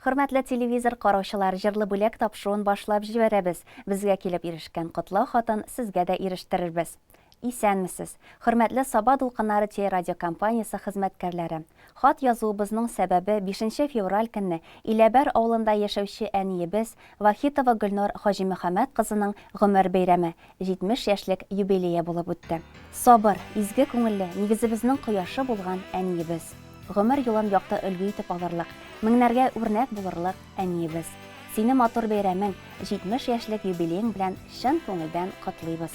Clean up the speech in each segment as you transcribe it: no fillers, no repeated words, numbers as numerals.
Хөрмәтле телевизор караучылар, җырлы бүләк тапшыруын башлап җибәрәбез. Безгә килеп ирешкән котлы хатын сезгә дә ирештерербез. Исәнмесез. Хөрмәтле Саба дулкыннары телерадиокомпаниясе хезмәткәрләре. Хат язуыбызның сәбәбе 5 февраль көнне Иләбәр авылында яшәүче әниебез Вахитова Гөлнур Хаҗимөхәммәд кызының гомер бәйрәме 70 яшьлек юбилее булып үтте. Сабыр, изге күңелле, нигезебезнең кояшы булган әниебез. Гомер юлын якты өлге итеп алырлык, меңнәргә үрнәк булырлык әниебез. Сине матур бәйрәмең 70 яшьлек юбилең белән чын күңелдән котлыйбыз.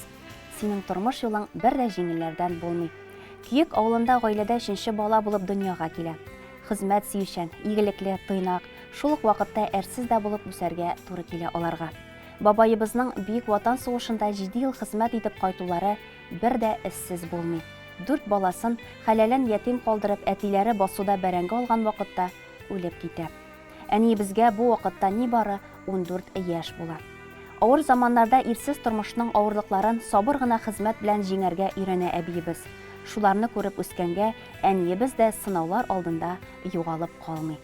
Синең тормыш юлың бер дә җиңелләрдән булмый. Күйек авылында гаиләдә 3нче бала булып дөньяга килә. Хезмәт сөючән, игелекле, тыйнак, шул ук вакытта әрсез дә булып үсәргә туры килә аларга. Бабаебызның Бөек Ватан сугышында 7 ел хезмәт итеп кайтулары бер дә эссез булмый. 4 баласын хәләлен ятим калдырып, әтиләре басуда бәрәңге алган вакытта үлеп китә. Әниебезгә бу вакытта нибары 14 яшь була. Авыр заманнарда ирсез тормышның авырлыкларын сабыр гына хезмәт белән җиңәргә өйрәнә әбиебез. Шуларны күреп үскәнгә, әниебез дә сынаулар алдында югалып калмый.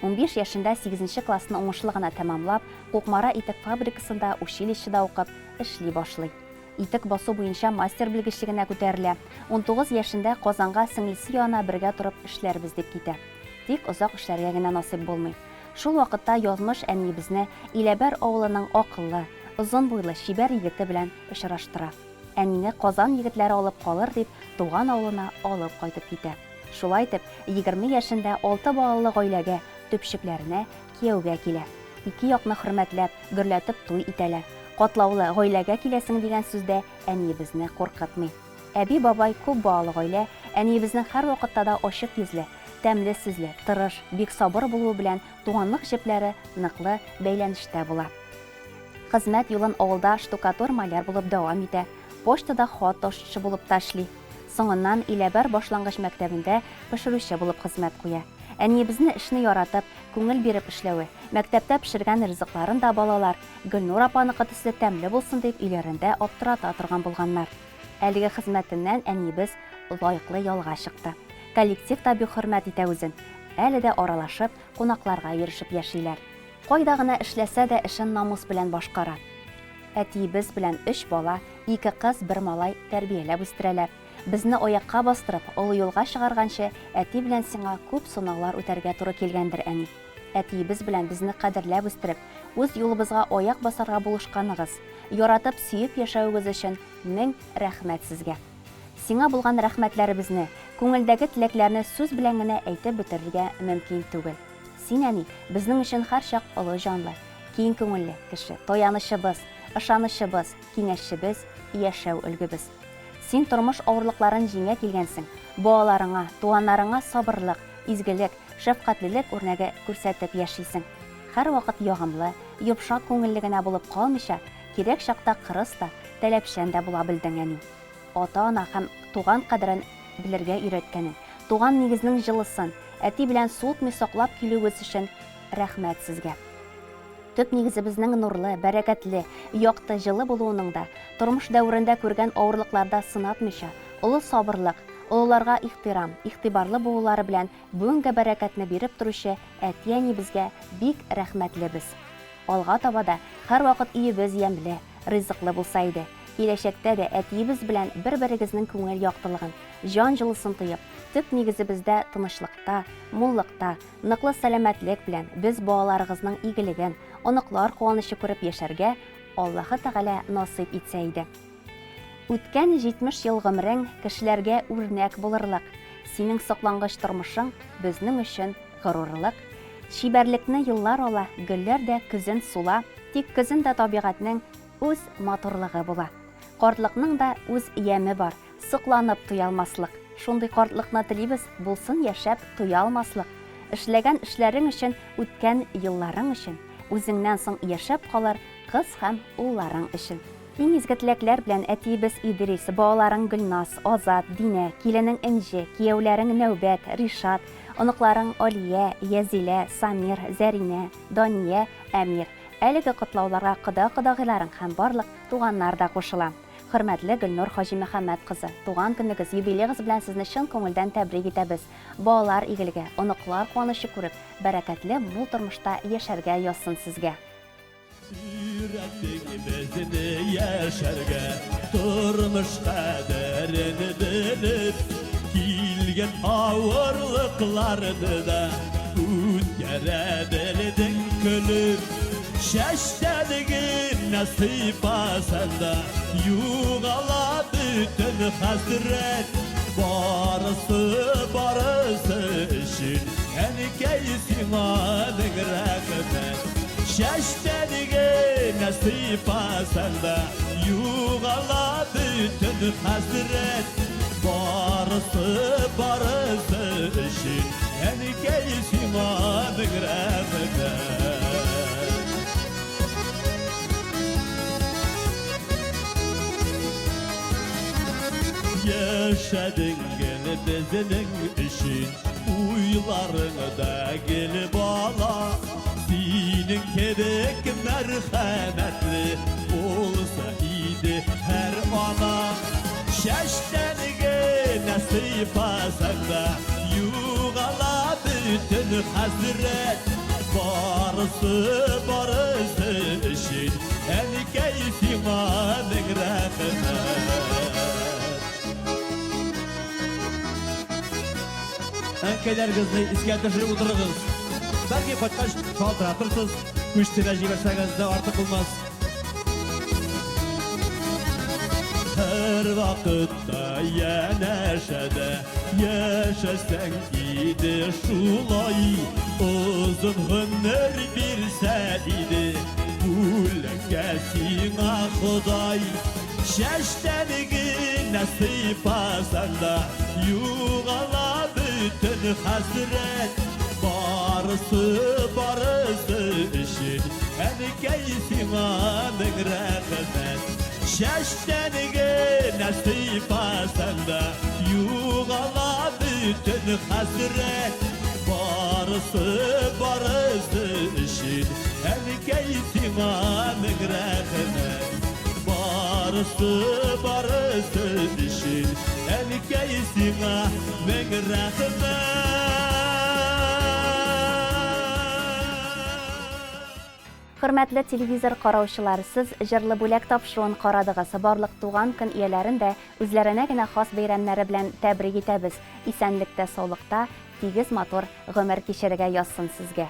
15 яшендә 8нче классны уңышлы гына тәмамлап, Кукмара итек фабрикасында училищеда укып, эшли башлый. Итек басу буенча мастер белгечлегенә күтәрелә. 19 яшендә Казанга сеңлесе янына бергә турып эшләрбез дип китә. Тик озак эшләргә генә насыйп булмый. Шул вакытта язмыш әниебезне Иләбәр авылының акыллы, озын буйлы шибәр егете белән очраштыра. Әнине Казан егетләре алып калыр дип, туган авылына алып кайтып китә. Шулай итеп, 20 яшендә 6 балалы гаиләгә, төпчекләренә кияүгә килә. Ике якны хөрмәтләп, гөрләтеп туй итәләр. Катлаулы гаиләгә киләсең дигән сүздә әниебезне куркытмый. Әби-бабай күп балалы гаилә, әниебезнең һәр вакытта да ачык йөзле, тәмле сүзле, тырыш, бик сабыр булуы белән туганлык җепләре ныклы бәйләнештә була. Хезмәт юлын авылда штукатур маляр булып дәвам итә, почтада хат ташучы булып ташлый. Соңыннан Иләбәр башлангыч мәктәбендә пешерүче булып хезмәт куя. Әниебезне эшне яратып, күңел биреп эшләве, мәктәптә пешергән ризыкларын да балалар Гөлнур апаныкы төсле тәмле булсын дип өйләрендә аптырата торган булганнар. Әлеге хезмәтеннән әниебез лаеклы ялга чыкты. Коллектив та бик хөрмәт итә үзен. Әле дә аралашып, кунакларга йөришеп яшиләр. Кайда гына эшләсә дә эшен намус белән башкара. Әтиебез белән 3 бала, 2 кыз, 1 малай тәрбияләп үстерәләр. Безне аякка бастырып, олы юлга чыгарганчы, әти белән сиңа күп сынаулар үтәргә туры килгәндер, әни. Әтиебез белән безне кадерләп үстереп, үз юлыбызга аяк басарга булышканыгыз, яратып сөеп яшәүегез өчен мең рәхмәт сезгә. Сиңа булган рәхмәтләребезне, күңелдәге теләкләрне сүз белән генә әйтеп бетерергә мөмкин түгел. Син, әни, безнең өчен һәрчак олы җанлы, киң күңелле кеше, таянычыбыз, ышанычыбыз, киңәшчебез, яшәү өлгебез. Син тормыш авырлыкларын җиңә килгәнсең. Балаларыңа, туганнарыңа сабырлык, изгелек, шәфкатьлелек үрнәге күрсәтеп яшисең. Һәр вакыт ягымлы, йомшак күңелле генә булып калмыйча, кирәк чакта кырыс та, таләпчән дә була белдең, әни. Ата-ана һәм туган кадерен белергә өйрәткәнең, туган нигезнең җылысын, әти белән суытмый саклап килүегез өчен рәхмәт сезгә. Төп нигезебезнең нурлы, бәрәкәтле, якты, җылы булуының да, тормыш дәврендә күргән авырлыкларда сынатмыйча, олы сабырлык, олыларга ихтирам, игътибарлы булулары белән бүгенге бәрәкәтне биреп торучы әти-әни безгә бик рәхмәтлебез. Алга таба да һәр вакыт өебез ямьле, ризыклы булса иде. Киләчәктә дә әтиебез белән бер-берегезнең күңел яктылыгын, җан җылысын тоеп, төп нигезебездә тынычлыкта, муллыкта, ныклы сәламәтлек белән без балаларыгызның игелеген, оныклар куанышы күреп яшәргә Аллаһы Тәгалә насыйп итсә иде. Үткән 70 ел гомрең кешеләргә үрнәк булырлык. Синең соклангыч тормышың безнең өчен горурлык. Шибәрлекне еллар ала, гөлләр дә көзен сула, тик көзен дә табигатьнең үз матурлыгы була. Картлыкның да үз яме бар, сокланып туя алмаслык. Шундый картлыкны телибез, булсын яшәп туя алмаслык. Эшләгән эшләрең өчен, үткән елларың өчен, үзеңнән соң яшәп калыр кыз һәм улларың өчен. Иң изге теләкләр белән әтиебез Идрис, балаларың Гөлназ, Азат, Динә, киленең Энҗе, кияүләрең Нәүбәт, Ришат, оныкларың Алия, Язилә, Самир, Зәринә, Дания, Әмир. Әлеге котлауларга кода-кодагыйларың һәм барлык туганнар да кушыла. Hürmetli Gülnur Hacı Məhəmməd kızı, tuğan gününüz, юбилейгіз белән сезне чын күңелдән тәбрик итәбез. Балалар игелеге, оныклар куанышы күреп, бәрәкәтле бул тормышта яшәргә язсын сезгә. Yürekliğimizini yaşarga, durmuş kaderini bilip, kilgen ağırlıklarını da ütkere külüp, şeşteliğin nasip asanda, yuğala bütün hasret, barısı işin, enkeysin adın rahmet. Şeşteliğe nasip asanda yuğala bütün hasret barısı işin enkeysin adın rahmete. Yaşadın gene bezinin işin uylarını da gelip ala. Senin kerek merhametli olsa iyiydi her ana. Şeşteliğe nasip asanda yuğala bütün hasret barısı işin enkeysin adın rahmet. Enkeler kızını İskender'e otururuz. Belki kaçkaç kaldıratırsız, güçlüğe jiberseniz de artık olmaz. Her vakitte yeneşede, yaşasan iyiydi şulay. Uzun ömür bir seliydi, gülgesin Xuday. Şeşteliğin nasip asanda, yuğala bütün hasret. Barısı işin enkeysin adın rahmet. Şeşteliğe nasip asanda yuğala bütün hasret barısı işin enkeysin adın rahmet. Barısı işin enkeysin adın rahmet. Hürmetli televizor караучылар, siz җырлы бүләк тапшыруын карадыгыз. Барлык туган көн ияләрен дә үзләренә генә хас бәйрәмнәре белән тәбрик итәбез. Исәнлектә, саулыкта, тигез матур гомер кичерергә язсын сезгә.